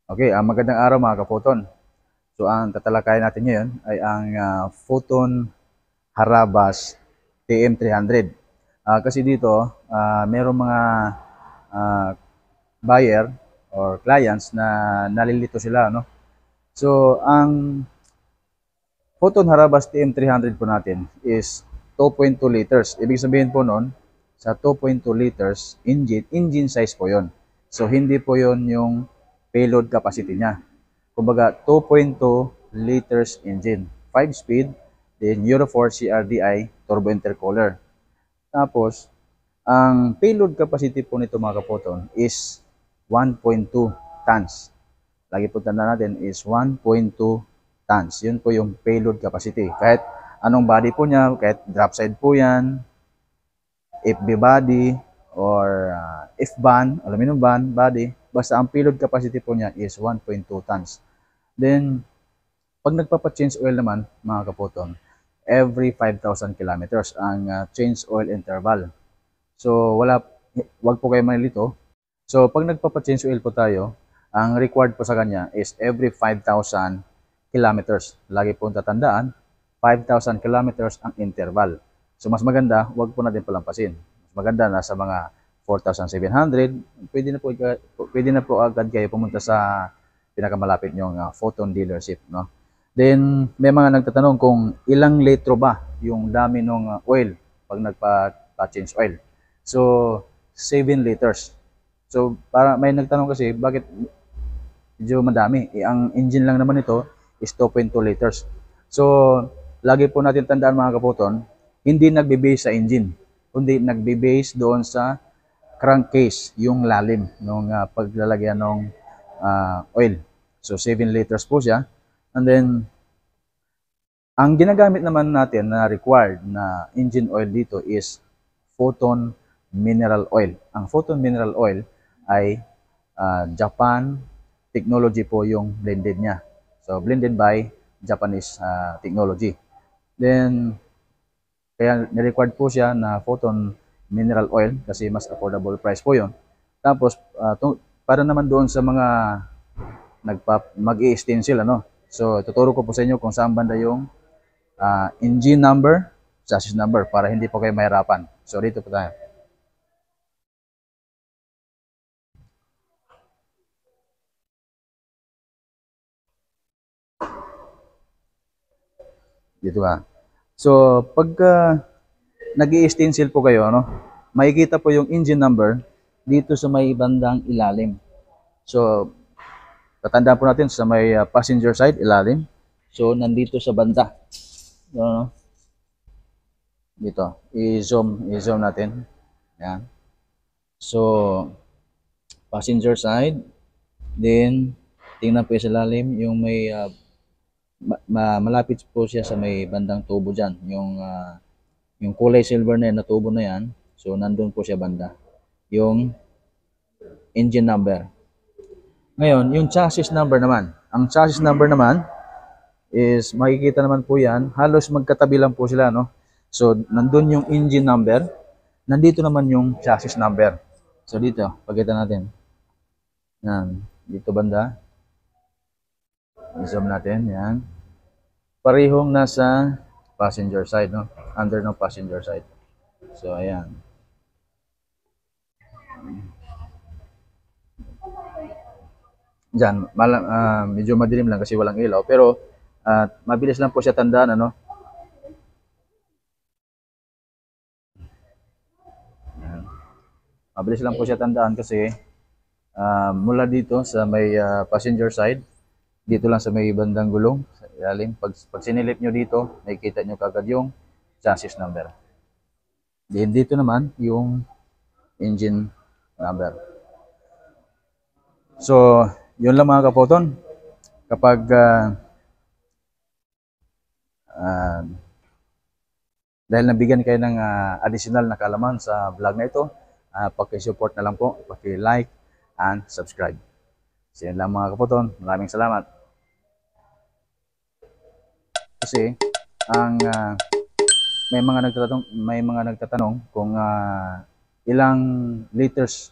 Okay, magandang araw mga kaphoton. So ang tatalakayin natin ngayon ay ang Photon Harabas TM300. Kasi dito, merong mga ah, buyer or clients na nalilito sila, no? So ang Photon Harabas TM300 po natin is 2.2 liters. Ibig sabihin po noon, sa 2.2 liters engine size po 'yon. So hindi po 'yon yung payload capacity niya. Kumbaga 2.2 liters engine, 5 speed, then Euro 4 CRDI turbo intercooler. Tapos ang payload capacity po nito mga kaphoton is 1.2 tons. Lagi po tanda natin is 1.2 tons. Yun po yung payload capacity. Kahit anong body po niya, kahit drop side po yan, FB body, or F-band, aluminum band, body, basta ang payload capacity po niya is 1.2 tons. Then, pag nagpapa-change oil naman, mga kaphoton, every 5,000 kilometers ang change oil interval. So, wag po kayo manilito. So, pag nagpapa-change oil po tayo, ang required po sa kanya is every 5,000 kilometers. Lagi po tatandaan, 5,000 kilometers ang interval. So, mas maganda, wag po natin palampasin. Mas maganda na sa mga 4,700, pwede na po agad kayo pumunta sa pinakamalapit nyong Photon dealership, no? Then, may mga nagtatanong kung ilang litro ba yung dami ng oil pag nagpa-change oil. So, 7 liters. So, para may nagtanong kasi, bakit medyo madami? Ang engine lang naman ito is 2.2 liters. So, lagi po natin tandaan mga kaphoton, hindi nagbe-base sa engine, kundi nagbe-base doon sa crankcase, yung lalim ng paglalagyan ng oil. So, 7 liters po siya. And then, ang ginagamit naman natin na required na engine oil dito is Photon Mineral Oil. Ang Photon Mineral Oil ay Japan technology po yung blended niya. So, blended by Japanese technology. Then, kaya ni-required po siya na Photon Mineral Oil kasi mas affordable price po yun. Tapos, para naman doon sa mga mag-i-stencil, ano? So, tuturo ko po sa inyo kung saan banda yung engine number, chassis number para hindi po kayo mahirapan. So, dito po tayo. Dito ba? So, pagka nag-i-stencil po kayo, ano, makikita po yung engine number dito sa may bandang ilalim. So, tatandaan po natin sa may passenger side, ilalim. So, nandito sa banda. No? Dito. I-zoom natin. Yan. So, passenger side. Then, tingnan po sa ilalim yung may malapit po siya sa may bandang tubo dyan. Yung kulay silver na yan, na tubo na yan. So, nandun po siya banda. Yung engine number. Ngayon, yung chassis number naman. Ang chassis number naman is makikita naman po yan. Halos magkatabi lang po sila, no? So, nandun yung engine number. Nandito naman yung chassis number. So, dito, pagkita natin. Yan. Dito banda. I-zoom natin. Yan. Parehong nasa passenger side, no? Under ng passenger side. So, ayan. Diyan, medyo madilim lang kasi walang ilaw. Pero, mabilis lang po siya tandaan, ano? Ayan. Mabilis lang po siya tandaan kasi mula dito sa may passenger side, dito lang sa may bandang gulong, sa ilalim. Pag sinilip nyo dito, nakikita nyo kagad yung chassis number. Then dito naman yung engine number. So, yun lang mga kaphoton. Kapag dahil nabigyan kayo ng additional na kaalaman sa vlog na ito, paki-support na lang po, paki-like and subscribe. So, yun lang mga kaphoton. Maraming salamat. Kasi ang may mga nagtatanong kung ilang liters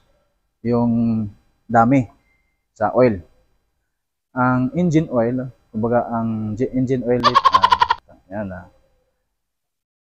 yung dami sa oil. ang engine oil, kumbaga ang engine oil light, yan